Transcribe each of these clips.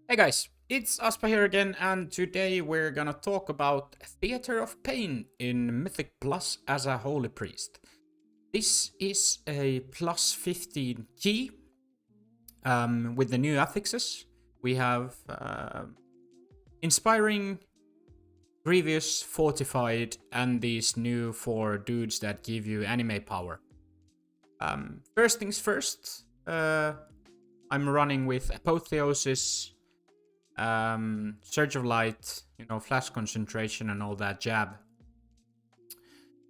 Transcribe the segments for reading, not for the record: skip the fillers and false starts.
Hey guys, it's Aspa here again, and today we're gonna talk about Theater of Pain in Mythic Plus as a Holy Priest. This is a plus 15 key with the new affixes. We have Inspiring, Grievious, Fortified, and these new 4 dudes that give you anime power. First things first, I'm running with Apotheosis, Surge of Light, flash concentration and all that jab.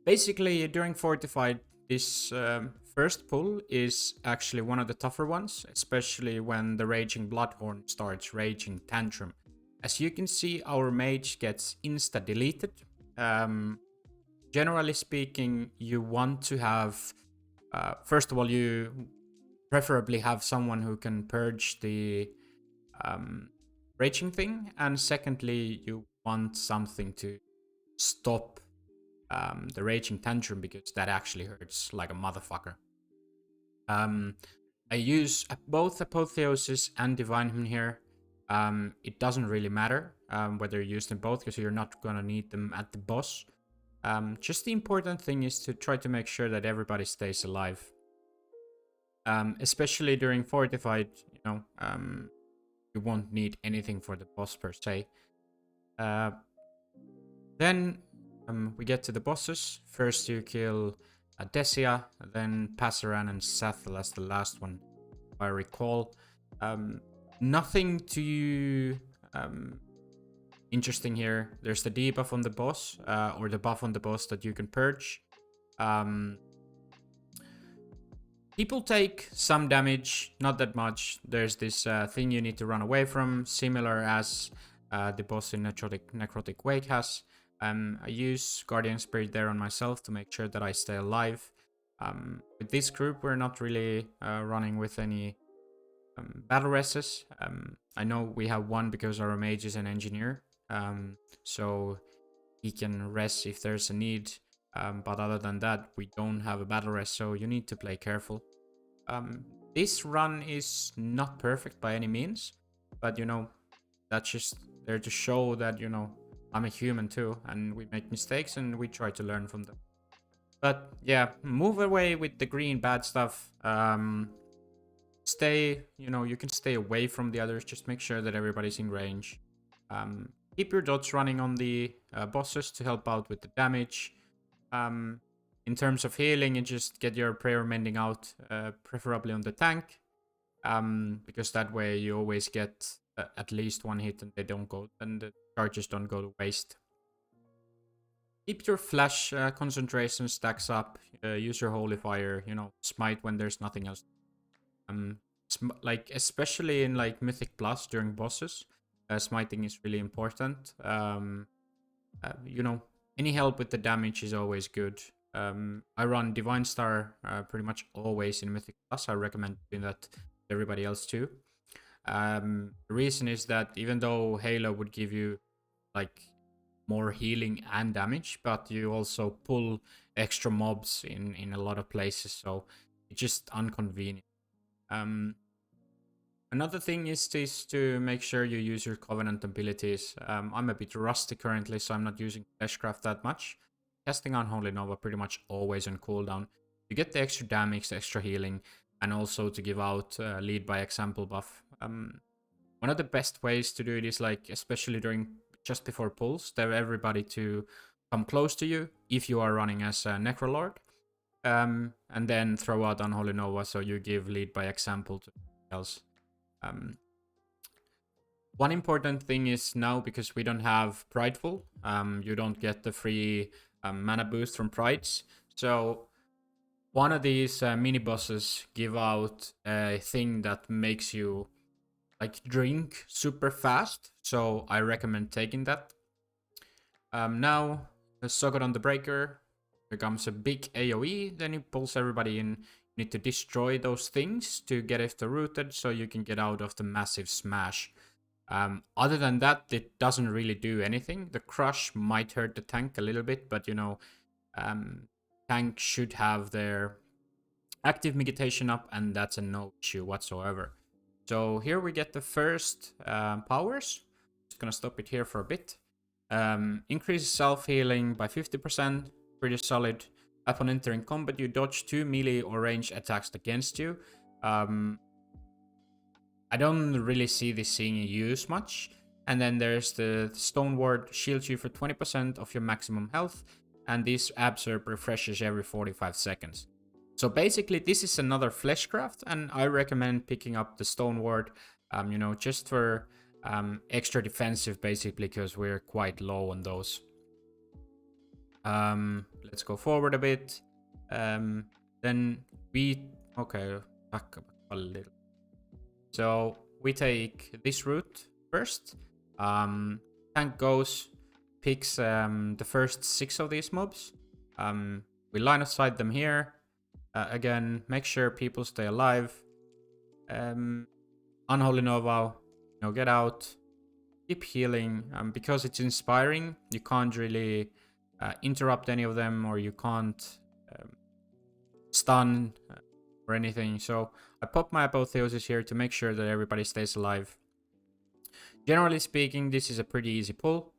Basically, during Fortified, this first pull is actually one of the tougher ones, especially when the Raging Bloodhorn starts raging Tantrum. As you can see, our mage gets insta-deleted. Um, Generally speaking, you want to have, first of all, you preferably have someone who can purge the um, raging thing, and secondly, you want something to stop the raging tantrum because that actually hurts like a motherfucker. Um, I use both Apotheosis and Divine Hymn here. It doesn't really matter whether you use them both because you're not gonna need them at the boss. Just the important thing is to try to make sure that everybody stays alive. Especially during Fortified, you won't need anything for the boss per se. Uh, then we get to the bosses. First you kill Desia, then Passaran and Sathel as the last one, if I recall. Nothing too interesting here. There's the debuff on the boss, or the buff on the boss that you can purge. People take some damage, not that much. There's this thing you need to run away from, similar as the boss in Necrotic Wake has. I use Guardian Spirit there on myself to make sure that I stay alive. With this group, we're not really running with any battle reses. I know we have one because our mage is an engineer, so he can res if there's a need. But other than that, we don't have a battle res, so you need to play careful. This run is not perfect by any means, but that's just there to show that I'm a human too, and we make mistakes and we try to learn from them. But yeah, move away with the green bad stuff. Stay, you can stay away from the others. Just make sure that everybody's in range. Keep your dots running on the bosses to help out with the damage. In terms of healing, you just get your prayer mending out, preferably on the tank, because that way you always get at least one hit and the charges don't go to waste. Keep your flash concentration stacks up. Use your holy fire. Smite when there's nothing else. Like especially in like Mythic Plus during bosses, smiting is really important. Any help with the damage is always good. I run Divine Star pretty much always in Mythic Plus. I recommend doing that to everybody else too. The reason is that even though Halo would give you like more healing and damage, but you also pull extra mobs in a lot of places, so it's just inconvenient. Another thing is to make sure you use your Covenant abilities. I'm a bit rusty currently, so I'm not using Fleshcraft that much. Casting Unholy Nova pretty much always on cooldown. You get the extra damage, the extra healing, and also to give out lead by example buff. One of the best ways to do it is like, especially during just before pulls, to have everybody to come close to you if you are running as a Necrolord. And then throw out Unholy Nova so you give lead by example to else. One important thing is now, because we don't have Prideful, you don't get the free mana boost from Prides. So one of these mini bosses give out a thing that makes you like drink super fast. So I recommend taking that. Now the Soggodon the Breaker becomes a big AoE, then it pulls everybody in. You need to destroy those things to get it rooted so you can get out of the massive smash. Other than that, it doesn't really do anything. The crush might hurt the tank a little bit, but tank should have their active mitigation up, and that's a no issue whatsoever. So here we get the first powers. Just gonna stop it here for a bit. Increases self-healing by 50%, pretty solid. Upon entering combat, you dodge 2 melee or range attacks against you. I don't really see this seeing use much. And then there's the Stone Ward, shields you for 20% of your maximum health, and this absorb refreshes every 45 seconds. So basically, this is another fleshcraft, and I recommend picking up the Stone Ward, you know, just for extra defensive, basically, because we're quite low on those. Let's go forward a bit. Then we... Okay, back up a little. So we take this route first. Tank goes, picks the first 6 of these mobs. We line of sight them here. Again, make sure people stay alive. Unholy Nova, you know, get out. Keep healing. Because it's inspiring, you can't really interrupt any of them, or you can't stun or anything. So I pop my Apotheosis here to make sure that everybody stays alive. Generally speaking, this is a pretty easy pull.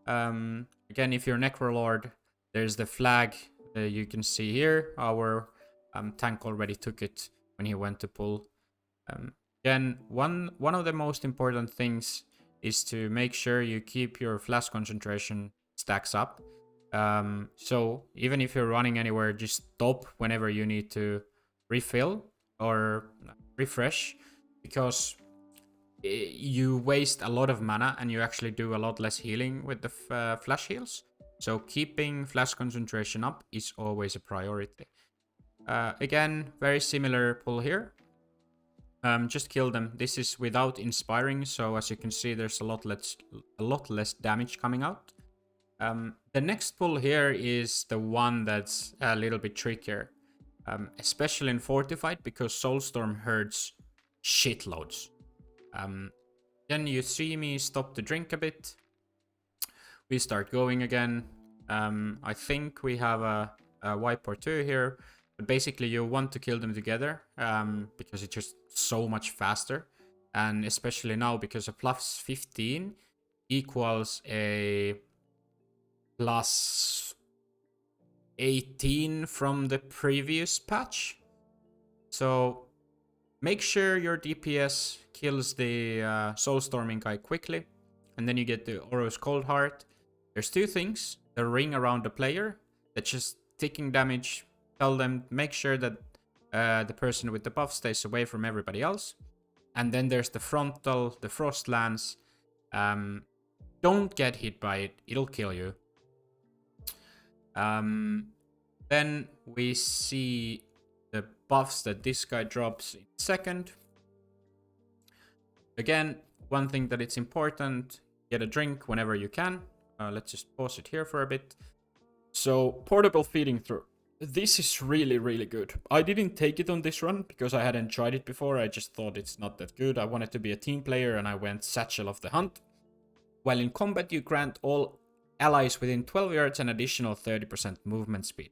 Again, if you're Necrolord, there's the flag you can see here. Our tank already took it when he went to pull. Again, one of the most important things is to make sure you keep your flash concentration stacks up. So even if you're running anywhere, just stop whenever you need to refill or refresh, because you waste a lot of mana and you actually do a lot less healing with the flash heals. So keeping flash concentration up is always a priority. Again, very similar pull here. Just kill them. This is without inspiring, so as you can see, there's a lot less damage coming out. The next pull here is the one that's a little bit trickier, especially in Fortified, because Soulstorm hurts shitloads. Then you see me stop to drink a bit. We start going again. I think we have a wipe or two here, but basically you want to kill them together because it's just so much faster. And especially now, because a plus 15 equals a plus 18 from the previous patch. So make sure your DPS kills the Soulstorming guy quickly, and then you get the Oros Coldheart. There's 2 things. The ring around the player that's just taking damage. Tell them, make sure that the person with the buff stays away from everybody else. And then there's the frontal, the Frost Lance. Don't get hit by it, it'll kill you. Then we see the buffs that this guy drops in second. Again, one thing that it's important, get a drink whenever you can. Let's just pause it here for a bit. So, portable feeding through. This is really, really good. I didn't take it on this run because I hadn't tried it before. I just thought it's not that good. I wanted to be a team player and I went Satchel of the Hunt. While in combat, you grant all allies within 12 yards an additional 30% movement speed.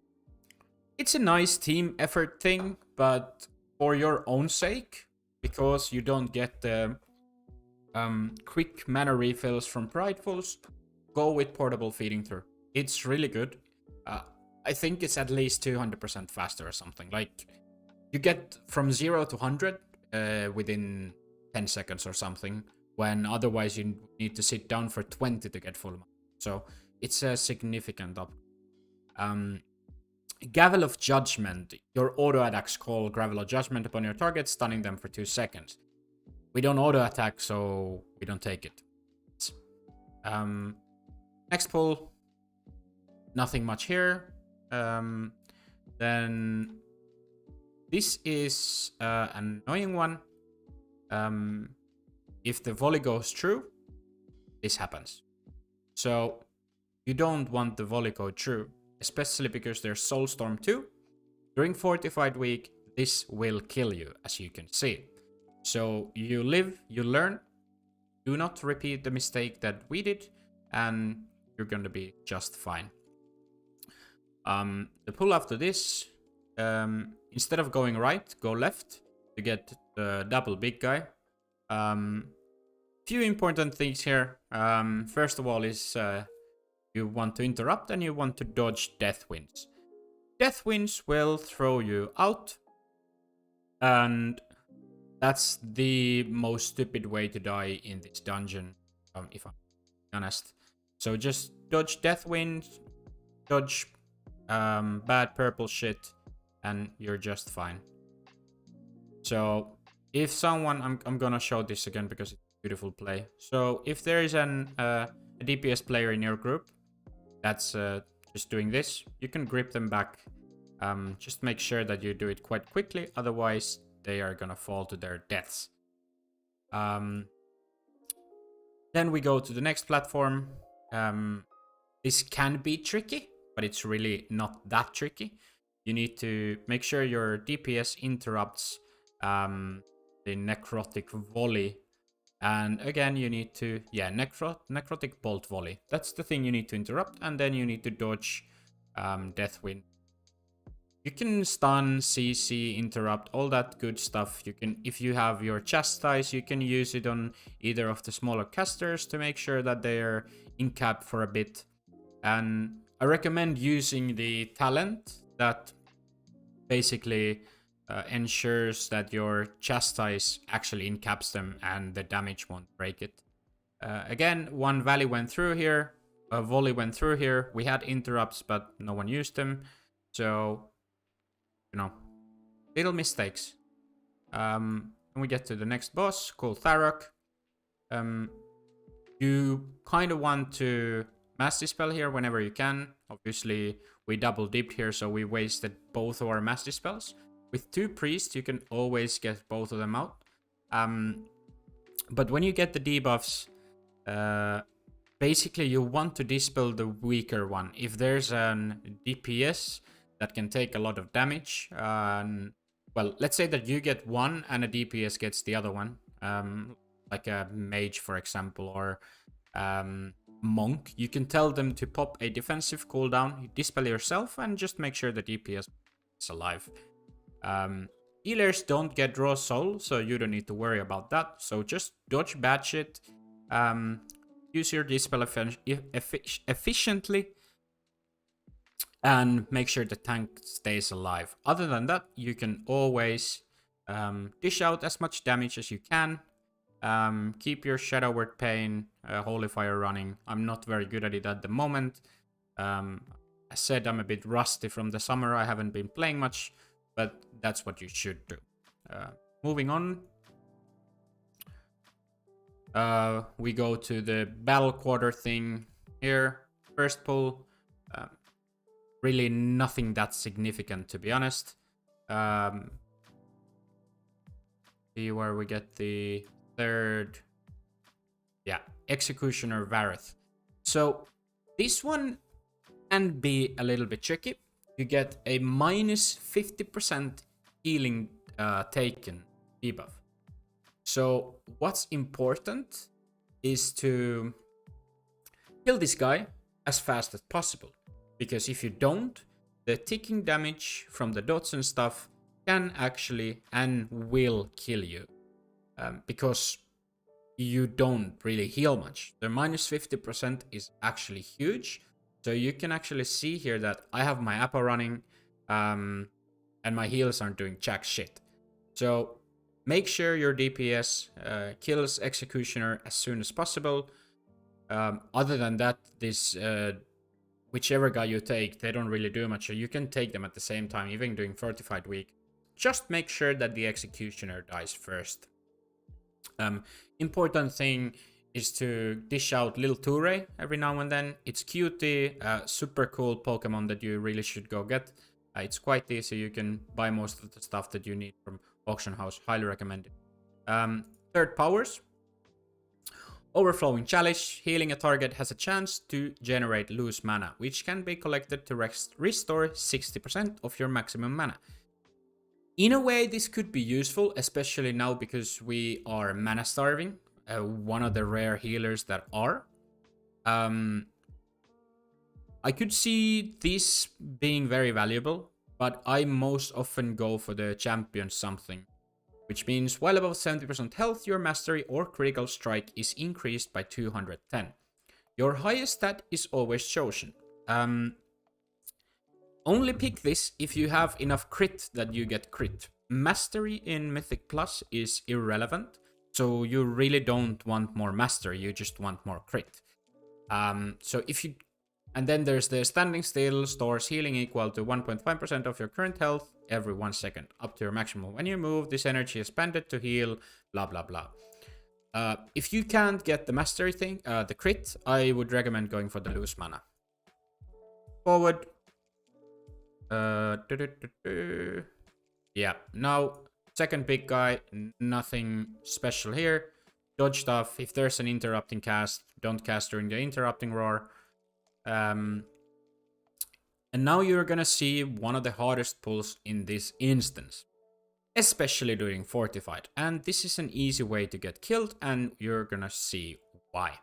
It's a nice team effort thing, but for your own sake, because you don't get the quick mana refills from Pridefuls, go with portable feeding through. It's really good. I think it's at least 200% faster or something. Like, you get from 0 to 100 within 10 seconds or something, when otherwise you need to sit down for 20 to get full mana. So it's a significant up. Gavel of Judgment. Your auto attacks call Gravel of Judgment upon your target, stunning them for 2 seconds. We don't auto attack, so we don't take it. Next pull. Nothing much here. Then this is an annoying one. If the volley goes true, this happens. So you don't want the volley go true, especially because there's Soulstorm 2. During Fortified week, this will kill you, as you can see. So you live, you learn. Do not repeat the mistake that we did, and you're going to be just fine. The pull after this, instead of going right, go left to get the double big guy. Few important things here. First of all is you want to interrupt and you want to dodge death winds. Death winds will throw you out, and that's the most stupid way to die in this dungeon, if I'm honest. So just dodge death winds, dodge bad purple shit, and you're just fine. So if someone, I'm gonna show this again because it's a beautiful play. So if there is a DPS player in your group that's just doing this, you can grip them back. Just make sure that you do it quite quickly, otherwise they are gonna fall to their deaths. Then we go to the next platform. This can be tricky, but it's really not that tricky. You need to make sure your DPS interrupts the necrotic volley. And again, you need to, yeah, necrotic bolt volley. That's the thing you need to interrupt, and then you need to dodge Deathwind. You can stun, CC, interrupt, all that good stuff. You can, if you have your chastise, you can use it on either of the smaller casters to make sure that they are in cap for a bit. And I recommend using the talent that basically ensures that your chastise actually incaps them and the damage won't break it. Again, one volley went through here, a volley went through here. We had interrupts, but no one used them. So, you know, little mistakes. And we get to the next boss, Kul'Tharok. You kind of want to Master Spell here whenever you can. Obviously, we double dipped here, so we wasted both of our Master Spells. With 2 priests, you can always get both of them out. But when you get the debuffs, basically you want to dispel the weaker one. If there's an DPS that can take a lot of damage, well, let's say that you get one and a DPS gets the other one, like a mage, for example, or monk, you can tell them to pop a defensive cooldown, you dispel yourself, and just make sure the DPS is alive. Healers don't get raw soul, so you don't need to worry about that. So just dodge bad shit, use your dispel efficiently, and make sure the tank stays alive. Other than that, you can always dish out as much damage as you can. Keep your Shadow Word Pain, Holy Fire running. I'm not very good at it at the moment. I said I'm a bit rusty from the summer. I haven't been playing much, but that's what you should do. Moving on. We go to the Battle Quarter thing here. First pull. Really nothing that significant, to be honest. See where we get the third. Yeah, Executioner Varruth. So this one can be a little bit tricky. You get a minus 50% healing taken debuff. So what's important is to kill this guy as fast as possible. Because if you don't, the ticking damage from the dots and stuff can actually and will kill you. Because you don't really heal much. The minus 50% is actually huge. So you can actually see here that I have my Appa running, and my heals aren't doing jack shit. So make sure your DPS kills Executioner as soon as possible. Other than that, this whichever guy you take, they don't really do much. So you can take them at the same time, even doing Fortified weak. Just make sure that the Executioner dies first. Important thing is to dish out Lil Toure every now and then. It's cutie, super cool Pokemon that you really should go get. It's quite easy. You can buy most of the stuff that you need from Auction House. Highly recommended. Third powers. Overflowing Chalice. Healing a target has a chance to generate loose mana, which can be collected to restore 60% of your maximum mana. In a way, this could be useful, especially now because we are mana starving. One of the rare healers that are. I could see this being very valuable, but I most often go for the champion something. which means while above 70% health, your mastery or critical strike is increased by 210. Your highest stat is always chosen. Only pick this if you have enough crit that you get crit. Mastery in Mythic Plus is irrelevant, so you really don't want more mastery, you just want more crit. So if you... And then there's the standing still stores healing equal to 1.5% of your current health every 1 second, up to your maximum. When you move, this energy is spent to heal, blah blah blah. If you can't get the mastery thing, the crit, I would recommend going for the loose mana. Forward. Yeah, now, second big guy, nothing special here. Dodge stuff, if there's an interrupting cast, don't cast during the interrupting roar. And now you're gonna see one of the hardest pulls in this instance. Especially during Fortified. And this is an easy way to get killed, and you're gonna see why.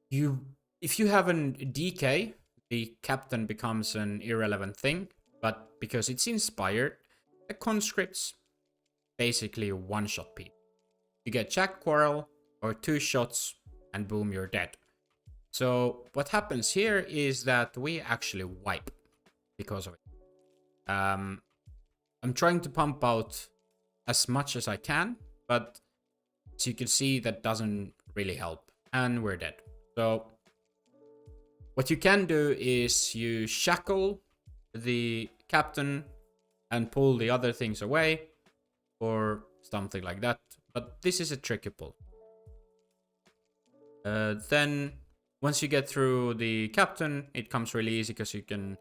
If you have an DK, the captain becomes an irrelevant thing, but because it's inspired, the conscripts basically one-shot people. You get Jack Quarrel or 2 shots and boom, you're dead. So what happens here is that we actually wipe because of it. I'm trying to pump out as much as I can, but as you can see, that doesn't really help, and we're dead. So what you can do is you shackle the captain and pull the other things away or something like that. But this is a tricky pull. Then once you get through the captain, it comes really easy because you can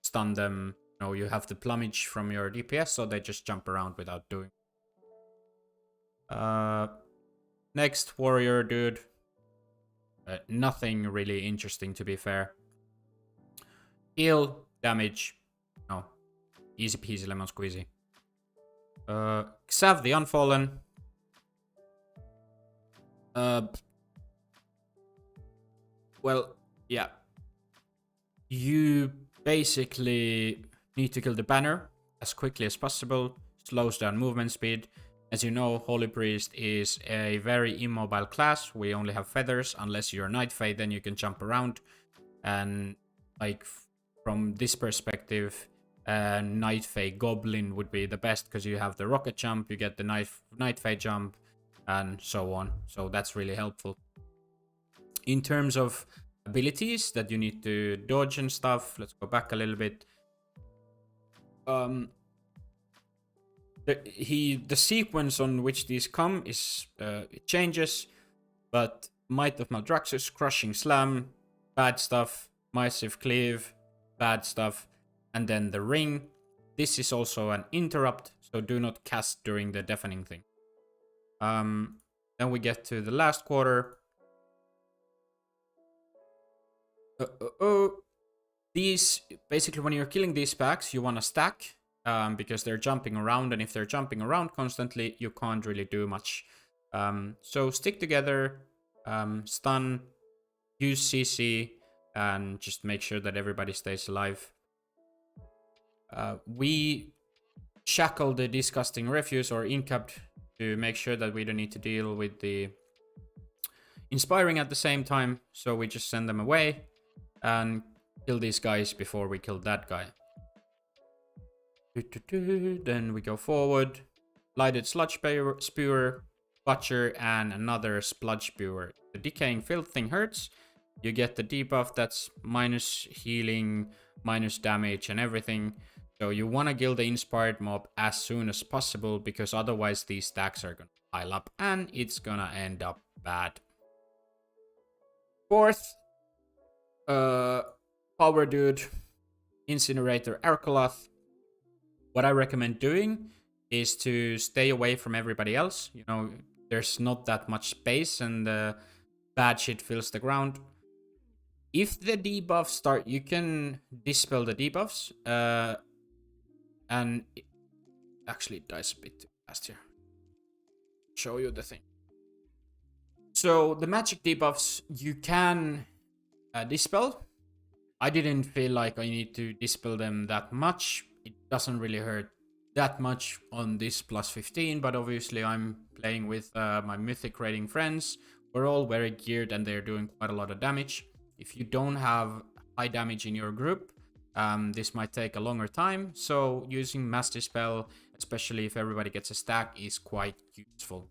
stun them. You know, you have the plumage from your DPS, so they just jump around without doing. Next warrior dude. Nothing really interesting, to be fair. Heal, damage. No. Easy peasy lemon squeezy. Xav the Unfallen. Well, yeah. You basically need to kill the banner as quickly as possible. Slows down movement speed. As you know, Holy Priest is a very immobile class. We only have feathers. Unless you're Night Fae, then you can jump around. And like from this perspective, Night Fae Goblin would be the best because you have the rocket jump, you get the Night Fae jump, and so on. So that's really helpful. In terms of abilities that you need to dodge and stuff, let's go back a little bit. The sequence on which these come is it changes, but Might of Maldraxxus, Crushing Slam, bad stuff, Massive Cleave, bad stuff, and then the Ring. This is also an interrupt, so do not cast during the deafening thing. Then we get to the last quarter. These, basically when you're killing these packs, you want to stack. Because they're jumping around, and if they're jumping around constantly, you can't really do much. So stick together, stun, use CC, and just make sure that everybody stays alive. We shackle the Disgusting Refuse or Incapped to make sure that we don't need to deal with the Inspiring at the same time, so we just send them away and kill these guys before we kill that guy. Then we go forward. Lighted Sludge Spewer, Butcher, and another Spludge Spewer. The Decaying Filth thing hurts. You get the debuff that's minus healing, minus damage, and everything. So you want to kill the Inspired mob as soon as possible, because otherwise these stacks are going to pile up and it's going to end up bad. Fourth, Power Dude, Incinerator, Arkolath. What I recommend doing is to stay away from everybody else. You know, there's not that much space and bad shit fills the ground. If the debuffs start, you can dispel the debuffs. And actually it dies a bit too fast here. Show you the thing. So the magic debuffs you can dispel. I didn't feel like I need to dispel them that much. It doesn't really hurt that much on this plus 15, but obviously I'm playing with my Mythic rating friends. We're all very geared and they're doing quite a lot of damage. If you don't have high damage in your group, this might take a longer time, so using Master Spell, especially if everybody gets a stack, is quite useful.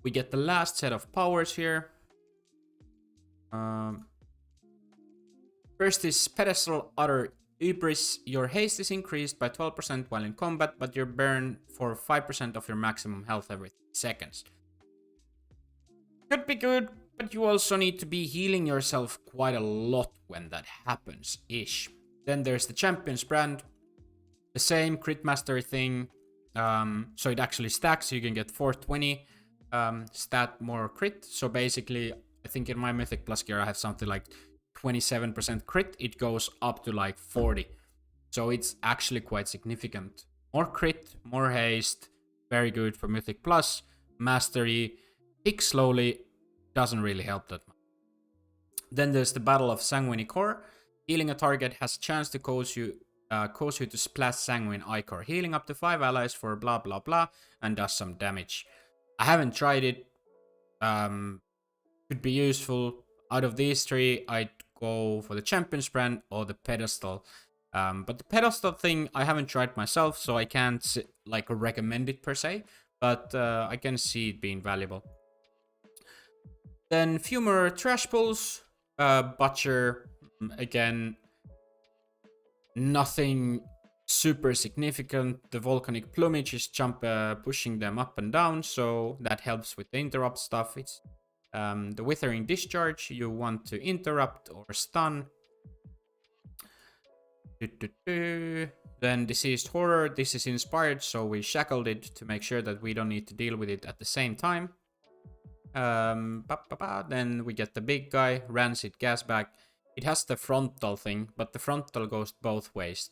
We get the last set of powers here. First is Pedestal Utter Hubris. Your haste is increased by 12% while in combat, but you burn for 5% of your maximum health every 3 seconds. Could be good, but you also need to be healing yourself quite a lot when that happens-ish. Then there's the Champion's Brand. The same crit mastery thing. So it actually stacks, so you can get 420 stat more crit. So basically, I think in my Mythic Plus gear I have something like 27% crit. It goes up to like 40. So it's actually quite significant. More crit, more haste. Very good for Mythic Plus. Mastery. Tick slowly. Doesn't really help that much. Then there's the Battle of Sanguine Core. Healing a target has a chance to cause you to splash Sanguine Ichor, healing up to 5 allies for blah blah blah, and does some damage. I haven't tried it. Could be useful. Out of these three, I'd go for the Champion's Brand or the Pedestal. But the Pedestal thing, I haven't tried myself, so I can't like recommend it per se. But I can see it being valuable. Then few more trash pulls. Butcher, again, nothing super significant. The volcanic plumage is pushing them up and down, so that helps with the interrupt stuff. It's the withering discharge. You want to interrupt or stun. Then diseased horror. This is inspired, so we shackled it to make sure that we don't need to deal with it at the same time. Then we get the big guy, Rancid Gasbag. It has the frontal thing, but the frontal goes both ways,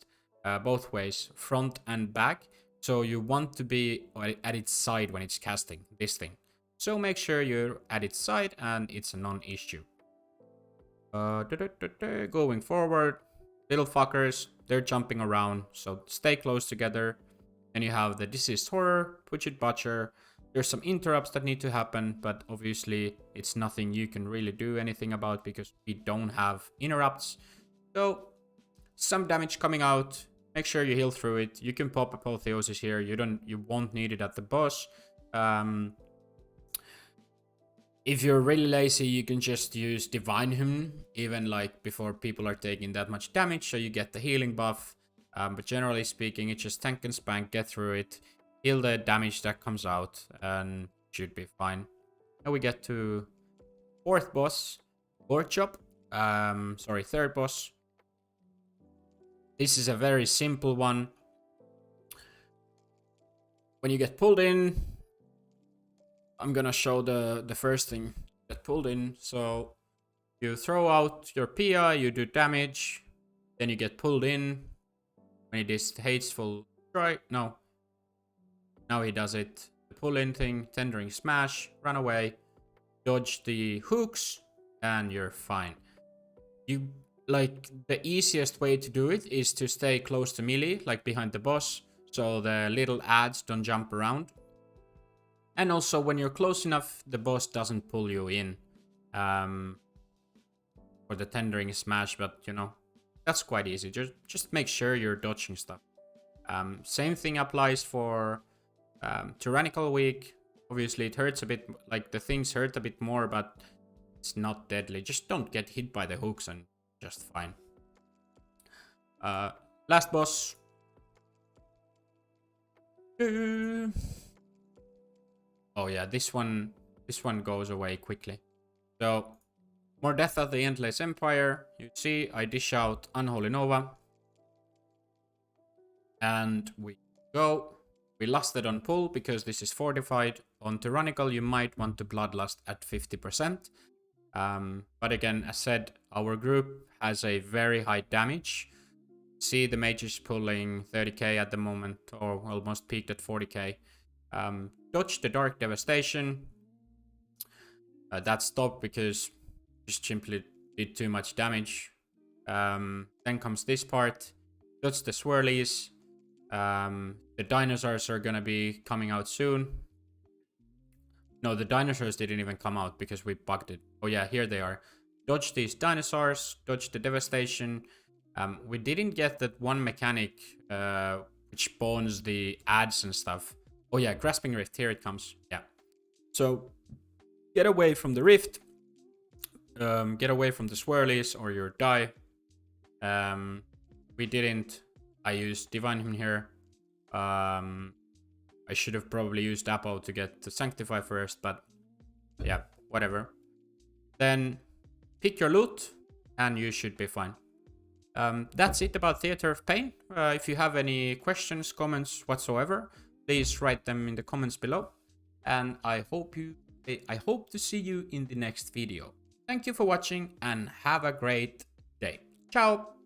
front and back. So you want to be at its side when it's casting this thing. So make sure you're at its side and it's a non-issue. Going forward, little fuckers, they're jumping around, so stay close together. Then you have the diseased horror, Puchet Butcher. There's some interrupts that need to happen, but obviously it's nothing you can really do anything about because we don't have interrupts. So some damage coming out. Make sure you heal through it. You can pop Apotheosis here. You won't need it at the boss. If you're really lazy, you can just use Divine Hymn, even like before people are taking that much damage, so you get the healing buff. But generally speaking, it's just tank and spank, get through it. Heal the damage that comes out and should be fine. Now we get to fourth boss, Gorechop. Third boss. This is a very simple one. When you get pulled in, I'm gonna show the first thing that pulled in. So you throw out your PI, you do damage, then you get pulled in. When it is hateful strike, no. Now he does it. The pull-in thing, Tendering Smash, run away, dodge the hooks, and you're fine. The easiest way to do it is to stay close to melee, like behind the boss, so the little ads don't jump around. And also, when you're close enough, the boss doesn't pull you in for the Tendering Smash, but you know, that's quite easy. Just make sure you're dodging stuff. Same thing applies for Tyrannical Weak. Obviously it hurts a bit, like the things hurt a bit more, but it's not deadly. Just don't get hit by the hooks and just fine. Last boss. Oh yeah, this one goes away quickly. So Mordetha the Endless Empire. You see I dish out Unholy Nova. And we go. We lusted on pull because this is fortified. On Tyrannical, you might want to bloodlust at 50%. But again, as said, our group has a very high damage. See, the mage is pulling 30k at the moment, or almost peaked at 40k. Dodge the Dark Devastation. That stopped because just simply did too much damage. Then comes this part. Dodge the Swirlies. The dinosaurs are gonna be coming out soon. No, the dinosaurs didn't even come out because we bugged it. Oh yeah, here they are. Dodge these dinosaurs, dodge the devastation. We didn't get that one mechanic which spawns the ads and stuff. Oh yeah, Grasping Rift, here it comes. Yeah. So get away from the rift. Get away from the swirlies or you'll die. We didn't. I used Divine Hymn here. I should have probably used Apo to get to Sanctify first, but yeah, whatever. Then pick your loot and you should be fine. That's it about Theater of Pain. If you have any questions, comments whatsoever, please write them in the comments below. And I hope to see you in the next video. Thank you for watching and have a great day. Ciao!